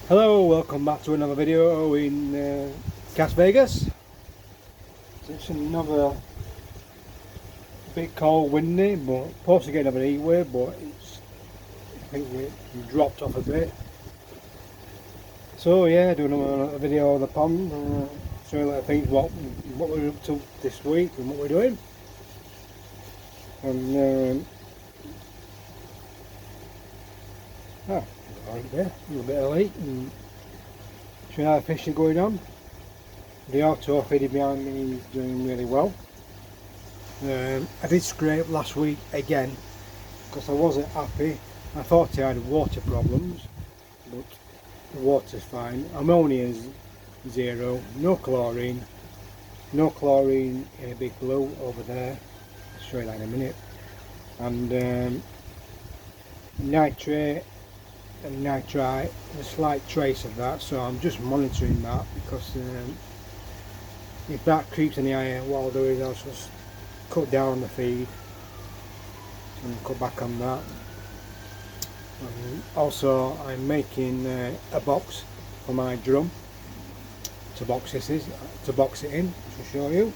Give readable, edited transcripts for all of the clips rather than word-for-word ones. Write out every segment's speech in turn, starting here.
Hello, welcome back to another video in Las Vegas. It's another bit cold, windy, but supposed to get another heat wave, but I think we dropped off a bit. So yeah, doing another video of the pond, showing a lot of things what we're up to this week and what we're doing. And right there, a little bit of light, and showing how the fish are going on. The auto feeding behind me is doing really well. I did scrape last week again because I wasn't happy. I thought I had water problems, but the water's fine. Ammonia is 0, no chlorine in a big blue over there. I'll show you that in a minute. And nitrate and nitrite, a slight trace of that, so I'm just monitoring that because if that creeps any higher, what I'll do is I'll just cut down on the feed and cut back on that. And also I'm making a box for my drum to box it in, to show you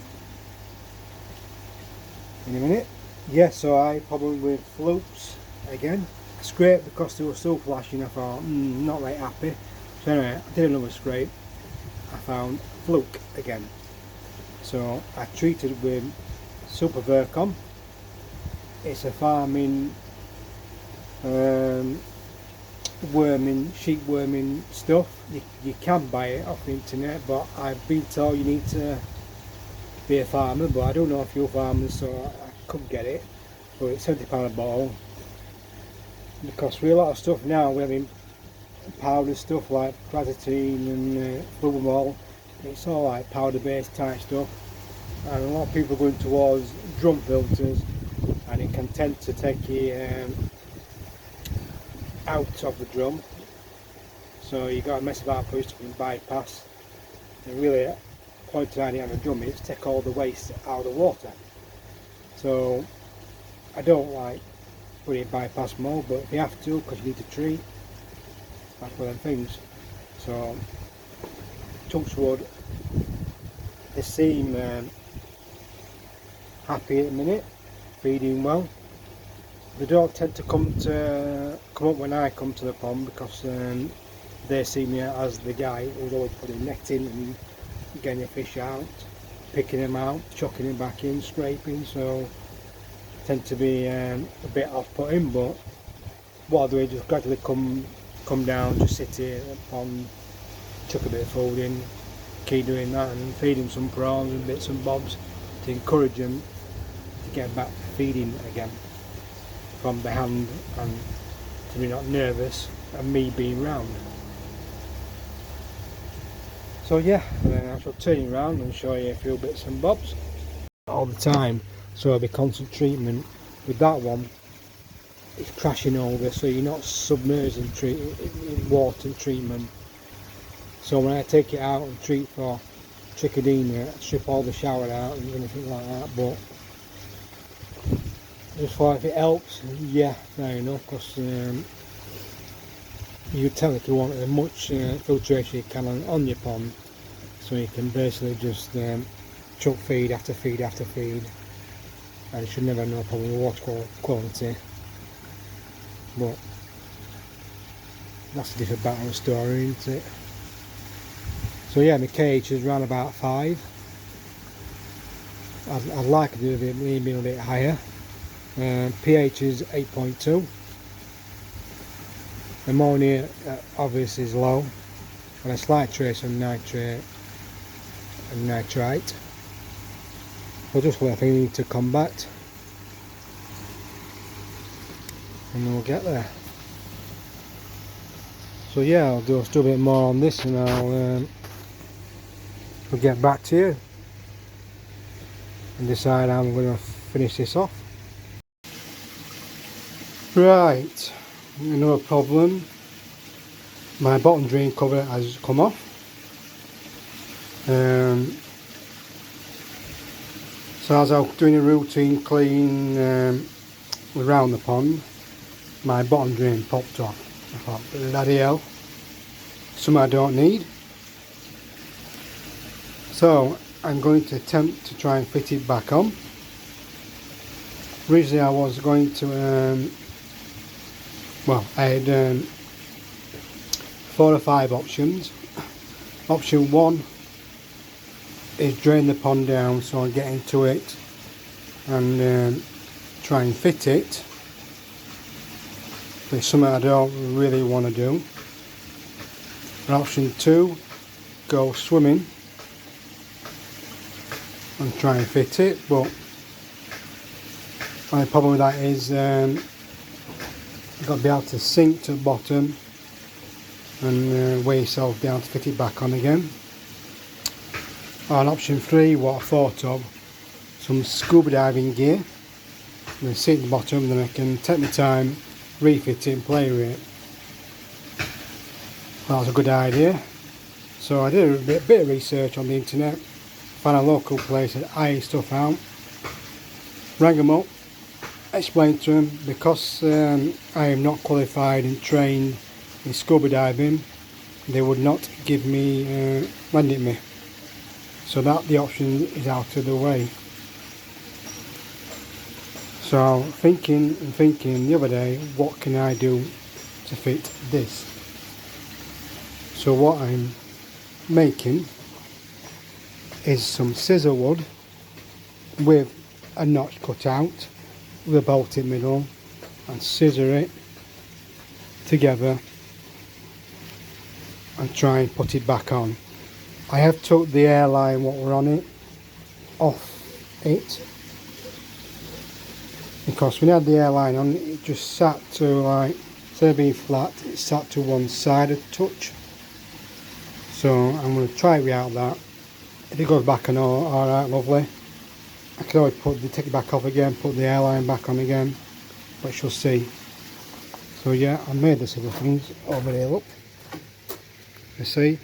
in a minute. Yeah, so I problem with flukes again. I scraped because they were still flashing. I thought not very happy, so anyway I did another scrape. I found fluke again, so I treated with Super Vercom. It's a farming sheep worming stuff. You can buy it off the internet, but I've been told you need to be a farmer, but I don't know if you're farmers, so I couldn't get it. But it's £70 a bottle, because with a lot of stuff now we're having powder stuff like Prazatine and Fluvimal. It's all like powder based type stuff, and a lot of people are going towards drum filters, and it can tend to take you out of the drum, so you got to mess about for it to bypass. And really the point of the drum is to take all the waste out of the water. So I don't like putting it bypass mode, but if you have to because you need to treat, that's one of them things. So touchwood, they seem happy at the minute, feeding well. They don't tend to come up when I come to the pond, because they see me as the guy who's always putting netting and getting the fish out, picking them out, chucking them back in, scraping, so tend to be a bit off-putting. But what I'll do is just gradually come down, just sit here at the pond, chuck a bit of food in, keep doing that, and feed them some prawns and bits and bobs to encourage them to get back to feeding again from the hand, and to be not nervous and me being round. So yeah, I shall turn you around and show you a few bits and bobs all the time. So there'll be constant treatment with that one. It's crashing over, so you're not submerging in water treatment. So when I take it out and treat for trichodemia, I strip all the shower out and anything like that. But just for if it helps, yeah, fair enough, because you tell if you want as much filtration you can on your pond, so you can basically just chuck feed after feed after feed, and you should never have no problem with water quality. But that's a different battle story, isn't it? So yeah, my cage is around about 5. I'd like to do a bit, maybe a bit higher. pH is 8.2. Ammonia obviously is low, and a slight trace of nitrate and nitrite. But just what I think I need to combat, and we'll get there. So yeah, I'll do a bit more on this, and I'll get back to you and decide how I'm going to finish this off. Right, Another problem, my bottom drain cover has come off. So as I was doing a routine clean around the pond, my bottom drain popped off. I thought, bloody hell, something I don't need. So I'm going to attempt to try and fit it back on. Originally I was going to, I had 4 or 5 options. Option 1 is drain the pond down so I get into it and try and fit it. But it's something I don't really want to do. And option 2, go swimming and try and fit it, but my problem with that is you've got to be able to sink to the bottom and weigh yourself down to fit it back on again. And option 3, what I thought of, some scuba diving gear. I'm going to sit at the bottom, then I can take my time, refit it and play with it. That was a good idea. So I did a bit of research on the internet, found a local place that ironed stuff out, rang them up, explained to them because I am not qualified and trained in scuba diving, they would not give me, lend it me. So that the option is out of the way. So thinking the other day, what can I do to fit this? So what I'm making is some scissor wood with a notch cut out with a bolt in the middle, and scissor it together and try and put it back on. I have took the airline, what were on it, off it, because when I had the airline on, it just sat to, like, instead of being flat, it sat to one side a touch. So I'm going to try it without that. If it goes back on, alright, lovely. I can always take it back off again, put the airline back on again, but you'll see. So yeah, I made the other things over there, look. You see?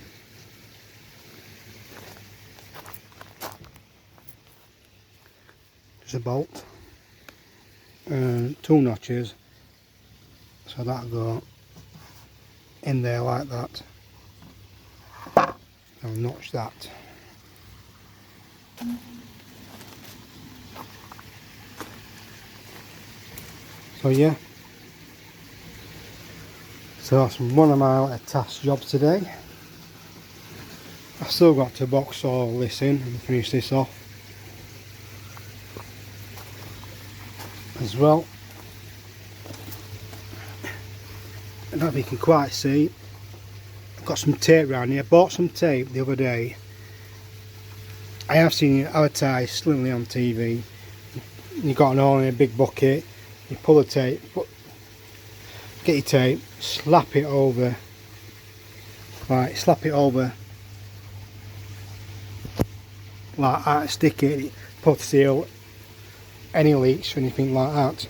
There's a bolt, 2 notches, so that'll go in there like that. I'll notch that. So yeah, so that's one of my task jobs today. I've still got to box all this in and finish this off as well. I don't know if you can quite see, I've got some tape around here. I bought some tape the other day. I have seen it advertised slimly on TV. You got an hole in a big bucket, you pull the tape, get your tape, slap it over, like that, stick it, put seal any leaks or anything like that.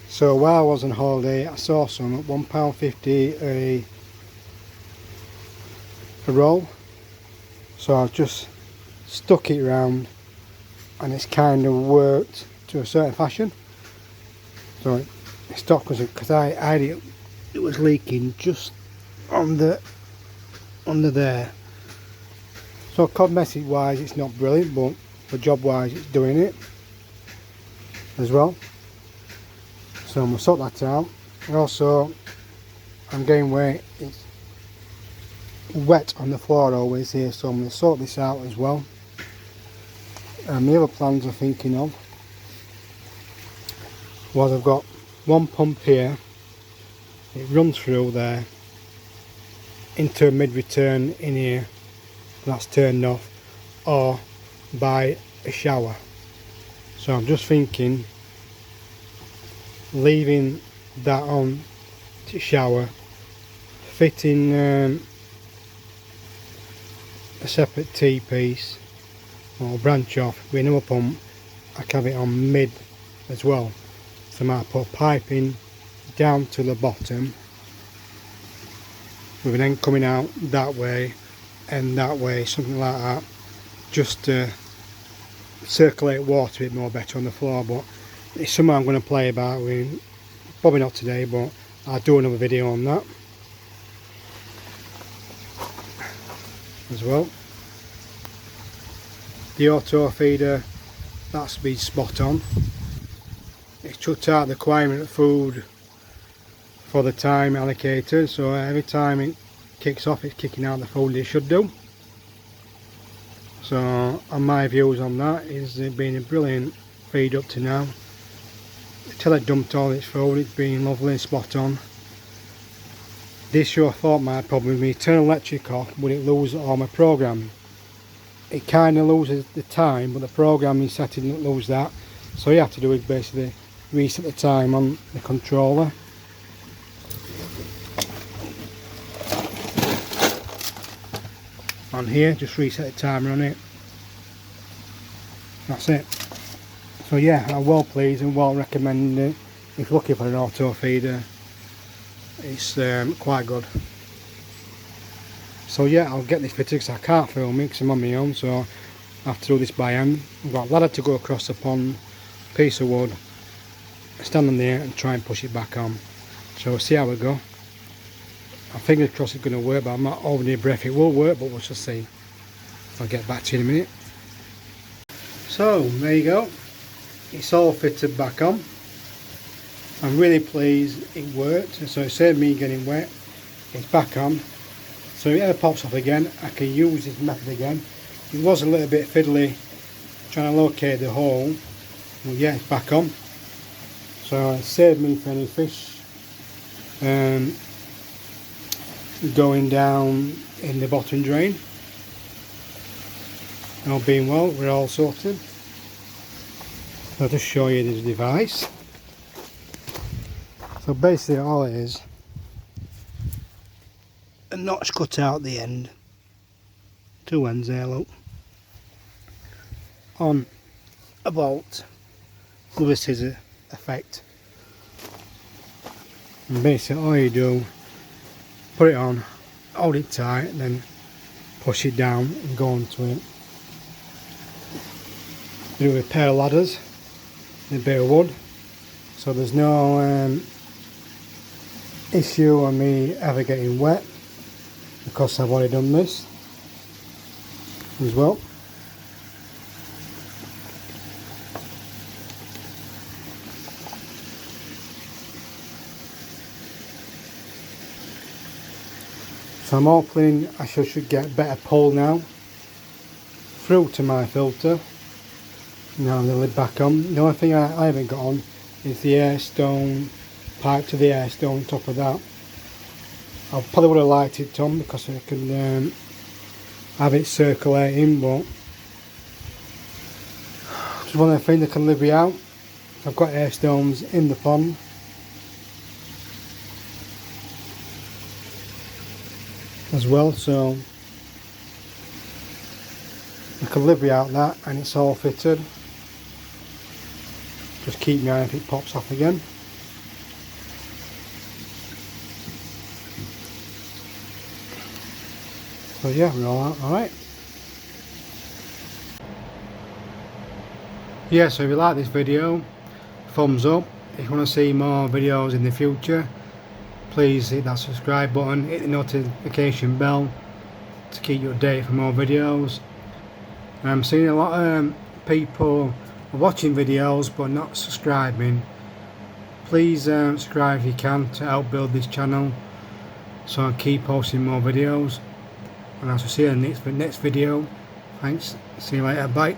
So while I was on holiday, I saw some at £1.50 a roll, so I've just stuck it around and it's kind of worked to a certain fashion. So it stopped because I had it was leaking just under there. So cosmetic wise it's not brilliant, but for job wise it's doing it as well. So I'm going to sort that out. And also I'm getting where it's wet on the floor always here, so I'm going to sort this out as well. And the other plans I'm thinking of was I've got one pump here, it runs through there into a mid-return in here, that's turned off, or by a shower. So I'm just thinking leaving that on to shower, fitting a separate T-piece or branch off with another pump. I can have it on mid as well, so I might put a pipe in down to the bottom, with an end coming out that way and that way, something like that, just to circulate water a bit more better on the floor. But it's something I'm going to play about with, probably not today, but I'll do another video on that as well. The auto feeder, that's been spot on. It's chucked out the requirement of food for the time allocated, so every time it kicks off, it's kicking out the food it should do. So on my views on that is it been a brilliant feed up to now. Till it dumped all its food, it's been lovely and spot on. The issue I thought my problem with me, turn electric off, would it lose all my programming? It kind of loses the time, but the programming setting didn't lose that. So you have to do is basically reset the time on the controller. On here, just reset the timer on it. That's it. So yeah, I'm well pleased and well recommending it. If you're looking for an auto feeder, it's quite good. So yeah, I'll get this fitted because I can't film it because I'm on my own, so I have to do this by hand. I've got a ladder to go across the pond, piece of wood, stand on there and try and push it back on. So we'll see how we go. I'm fingers crossed it's going to work, but I'm not holding my breath. It will work, but we'll just see. I'll get back to you in a minute. So there you go, it's all fitted back on. I'm really pleased it worked, so it saved me getting wet. It's back on, so if it ever pops off again, I can use this method again. It was a little bit fiddly trying to locate the hole, but yeah, it's back on. So it saved me for any fish going down in the bottom drain. All being well, we're all sorted. I'll just show you this device. So basically all it is, a notch cut out the end, two ends there, look, on a bolt with a scissor effect. And basically all you do, put it on, hold it tight, and then push it down and go onto it. Do with a pair of ladders and a bit of wood, so there's no issue on me ever getting wet because I've already done this as well. So I'm hoping I should get better pull now through to my filter. Now the lid back on. The only thing I haven't got on is the air stone pipe to the air stone top of that. I probably would have liked it on because I can have it circulating, but just one of the things that can live without. I've got air stones in the pond. As well, so I can live without that, and it's all fitted. Just keep me eye if it pops off again. So yeah, we're all right. Yeah, so if you like this video, thumbs up. If you want to see more videos in the future, please hit that subscribe button, hit the notification bell to keep you updated for more videos. I'm seeing a lot of people watching videos but not subscribing. Please subscribe if you can to help build this channel so I can keep posting more videos. And I shall see you in the next video. Thanks, see you later, bye.